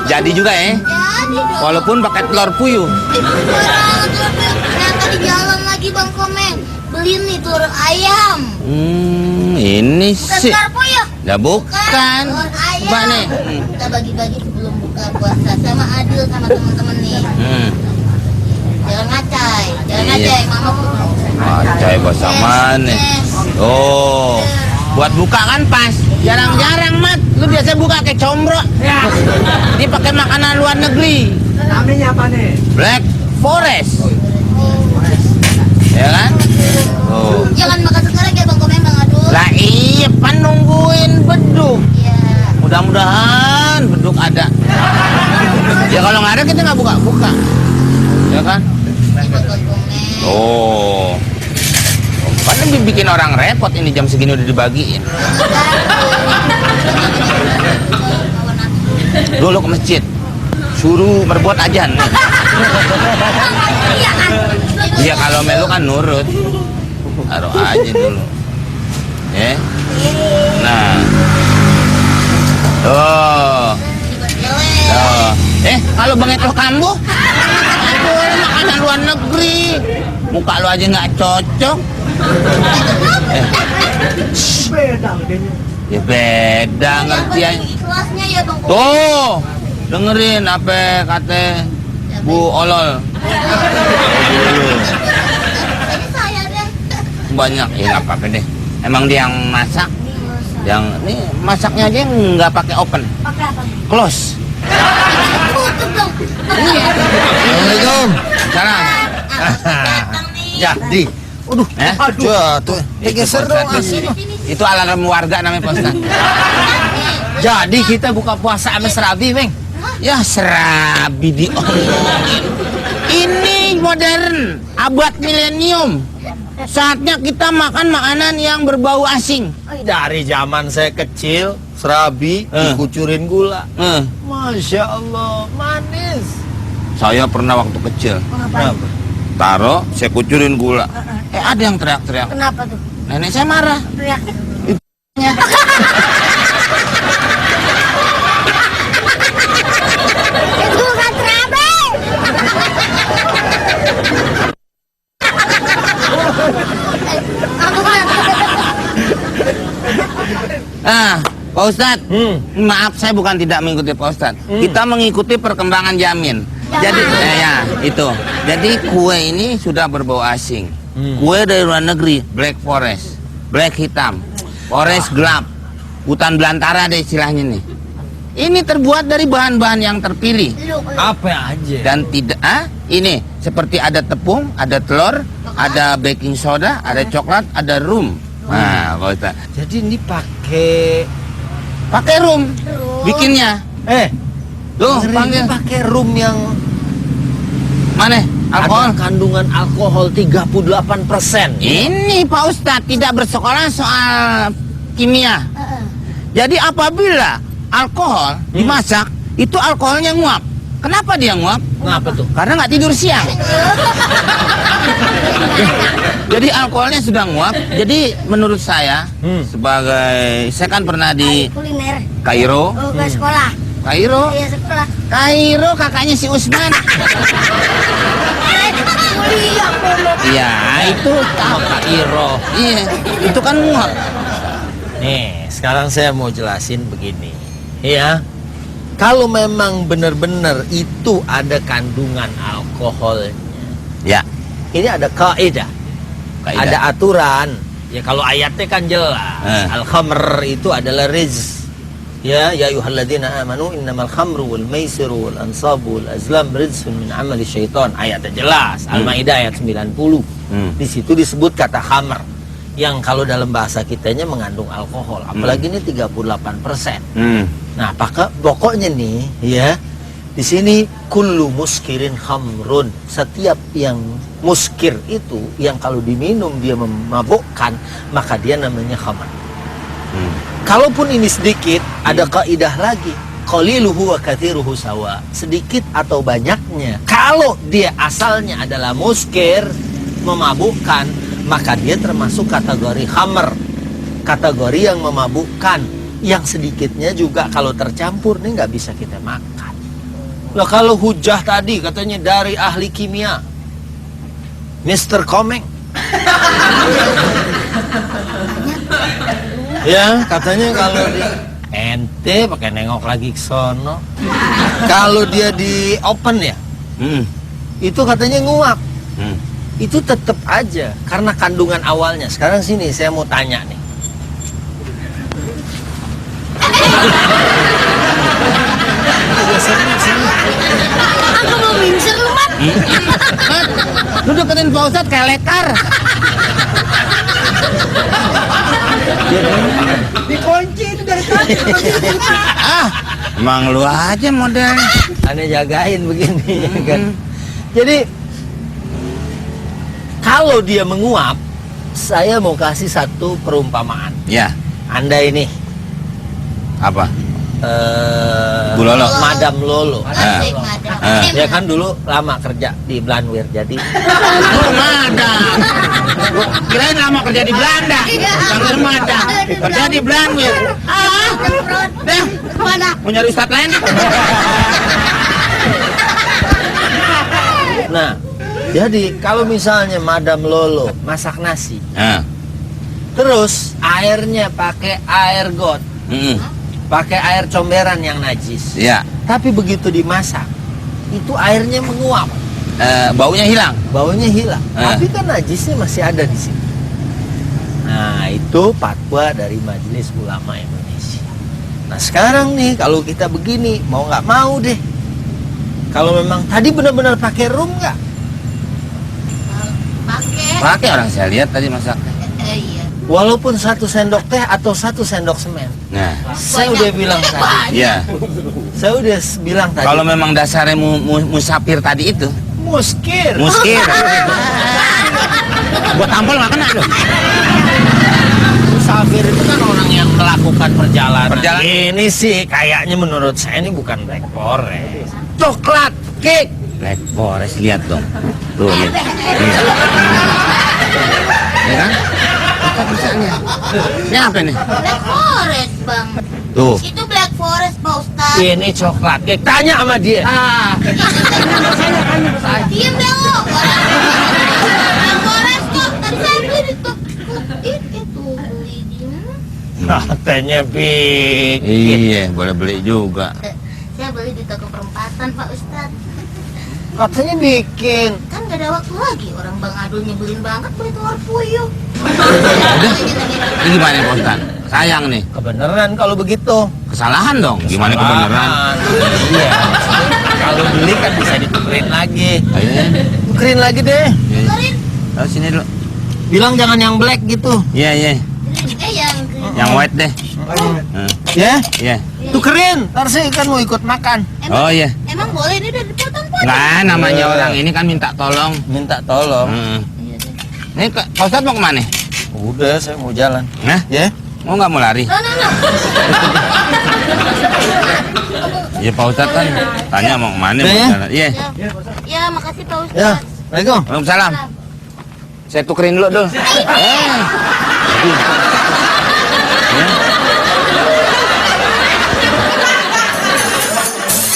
Jadi juga ya? Jadi dong. Walaupun pakai telur puyuh. Ternyata di jalan lagi Bang Komeng. Beli nih telur ayam. Ini Bukan sih. telur puyuh. Ya bukan. Telur ayam. Coba nih. Kita bagi-bagi sebelum buka puasa sama Adil sama teman-teman nih. Jangan ngacai. Jangan Iya. ngacai, Mama pun. Acai bahasa mana? Oh, buat buka kan pas. Jarang-jarang mat. Lu biasa buka kayak combro. Ini pakai makanan luar negeri. Namanya apa nih? Black Forest. Ya kan? Oh. Jangan makan sekarang ya Bang Komeng, Bang Adul. Lah iya, pan nungguin beduk. Iya. Mudah-mudahan beduk ada. Ya kalau nggak ada kita nggak buka-buka. Ya kan? Ini buat Bang Komeng. Oh. Kan bikin orang repot ini jam segini udah dibagiin. Dulu ke masjid. Suruh berbuat ajan nih. Iya kan? Iya kalau melu kan nurut. Taruh aja dulu. Nah. Tuh. Tuh. Kalau Bang Eko kambuh, boleh makanan luar negeri. Muka lu aja nggak cocok. Beda bedanya. Ya beda ngerti aja. Ikhlasnya ya Bang Komeng. Tuh, dengerin apa kata Bu Olol. Ini saya deh. Banyak ya nggak apa-apa deh. Emang dia yang masak, yang ini masaknya aja nggak pakai open, Pakai apa? close. Tutup dong. Assalamualaikum. Salam. Datang nih. Jadi, Aduh, jatuh. Geser dong. Itu alarm warga namanya Pak Ustaz. Jadi kita buka puasa sama serabi, Meng. Ya serabi diomongin. Ini modern, abad milenium. Saatnya kita makan makanan yang berbau asing. Dari zaman saya kecil, serabi dikucurin gula. Masya Allah, manis. Saya pernah waktu kecil Kenapa? taruh, saya kucurin gula. Ada yang teriak-teriak. Kenapa tuh? Nenek saya marah. Teriak. Itu bukan terabe. Aku kan. Pak Ustadz, maaf saya bukan tidak mengikuti Pak Ustadz. Kita mengikuti perkembangan jamin. Jadi, ya itu. Jadi kue ini sudah berbau asing. Kue dari luar negeri, Black Forest, Black hitam, Forest gelap, hutan belantara deh istilahnya nih. Ini terbuat dari bahan-bahan yang terpilih Apa aja? dan tidak ini seperti ada tepung, ada telur, ada baking soda, ada coklat, ada rum. Nah, Pak Ustadz, Jadi ini pakai pakai rum bikinnya. Tuh, ngeri, panggil. ini pakai rum yang Mana? Alkohol. ada kandungan alkohol 38%. Ini Pak Ustadz tidak bersekolah soal kimia. Jadi apabila alkohol dimasak, itu alkoholnya nguap. Kenapa dia nguap? Kenapa tuh? Karena nggak tidur siang. Jadi alkoholnya sudah nguap. Jadi menurut saya, sebagai saya kan pernah di Kuliner. Kairo. Oh, ke sekolah. Kairo, Iya, sekolah. Kairo kakaknya si Usman. Kuliah dulu. Iya, itu tahu Kairo. Iya, itu kan nguap. Nih, sekarang saya mau jelasin begini. Ya, kalau memang benar-benar itu ada kandungan alkoholnya, Ya, ini ada kaidah, kaidah. ada aturan. Ya kalau ayatnya kan jelas, al-khamr itu adalah rizq. Ya ayyuhalladzina amanu innamal khamru wal maisiru wal ansabu wal azlam rizqun min amali syaitan. Ayatnya jelas, Al-Maidah ayat 90. Di situ disebut kata khamr yang kalau dalam bahasa kitanya mengandung alkohol, apalagi ini 38%. Nah, pokoknya nih ya, di sini kullu muskirin khamrun. Setiap yang muskir itu yang kalau diminum dia memabukkan, maka dia namanya khamr. Kalaupun ini sedikit, ada kaidah lagi. Qaliluhu wa katsiruhu sawa. Sedikit atau banyaknya, kalau dia asalnya adalah muskir, memabukkan, maka dia termasuk kategori khamr, kategori yang memabukkan. Yang sedikitnya juga kalau tercampur nih nggak bisa kita makan. Lah kalau hujah tadi katanya dari ahli kimia, Mr. Komeng. Ya, katanya kalau di ente pakai nengok lagi ke sono. Kalau dia di open ya, itu katanya nguap. Itu tetap aja karena kandungan awalnya. Sekarang sini saya mau tanya nih. Aku mau mingsir lu, Mat. Lu deketin Pak Ustadz kayak lekar. Dikunci itu dari tadi. Ah, emang lu aja modelnya. Aneh jagain begini kan. Jadi kalau dia menguap, saya mau kasih satu perumpamaan. Ya, Anda ini apa? Bu Lolo. Madam Lolo. Asik, Madam. Ya kan dulu lama kerja di Blanwir, jadi Oh, Madam. Gua kirain lama kerja di Belanda. Panggil Madam. Kerja di Blanwir. Ah, dah. Mana? Mau nyari ustadz lain? nah, jadi kalau misalnya Madam Lolo masak nasi, Nah. terus airnya pakai air got, pakai air comberan yang najis. Ya, Tapi begitu dimasak, itu airnya menguap, baunya hilang. baunya hilang. Ah. Tapi kan najisnya masih ada di sini. Nah, itu fatwa dari Majelis Ulama Indonesia. Nah, sekarang nih kalau kita begini, mau nggak mau deh. Kalau memang tadi benar-benar pakai rum nggak? Pakai. Pakai orang saya lihat tadi masak. Iya. Walaupun 1 sendok teh atau 1 sendok semen. Nah, Saya udah bilang tadi. iya. Saya udah bilang tadi. Kalau memang dasarnya musafir tadi itu, muskir. muskir. Gua tampol nggak kena loh. Musafir itu kan orang yang melakukan perjalanan. Perjalanan. Ini sih kayaknya menurut saya ini bukan Black Forest. Coklat cake. Black Forest, lihat dong. Tuh, lihat. Ya kan? Apa bisanya? Ini apa nih? Black Forest, Bang. Tuh. Itu Black Forest, Pak Ustaz. Ini coklat cake. Tanya sama dia. Diam dah lo. Black Forest kok. Tadi saya beli di toko. Itu beli di mana? Katanya bikin. Iya, boleh beli juga. Saya beli di toko perempatan, Pak Ustaz. Katanya bikin. Kan gak ada waktu lagi. Orang Bang Adul nyebelin banget beli telur puyuh. Ini gimana Pak Ustadz? Sayang nih. Kebenaran kalau begitu. Kesalahan dong. Gimana kebenaran? Iya. Kalau beli kan bisa ditukerin lagi. Ayo, ya. Tukerin lagi deh. Ya, ya. Tukerin. Tahu sini dulu. Bilang jangan yang black gitu. Iya, iya. Yang white deh. Ya? Iya. Tukerin. Ntar saya kan mau ikut makan. Oh iya. Emang boleh ini udah dipotong-potong? Nah, namanya orang ini kan minta tolong. Minta tolong. Iya deh. Ini Pak Ustadz mau kemana? Udah, saya mau jalan. Nah, Ya? mau nggak mau lari? No. Ya Pak Ustadz kan tanya mau kemana? Udah Mau ya? jalan. Iya. Ya, makasih Pak Ustaz. Ya. Assalamualaikum. Waalaikumsalam. Saya tukerin dulu dulu.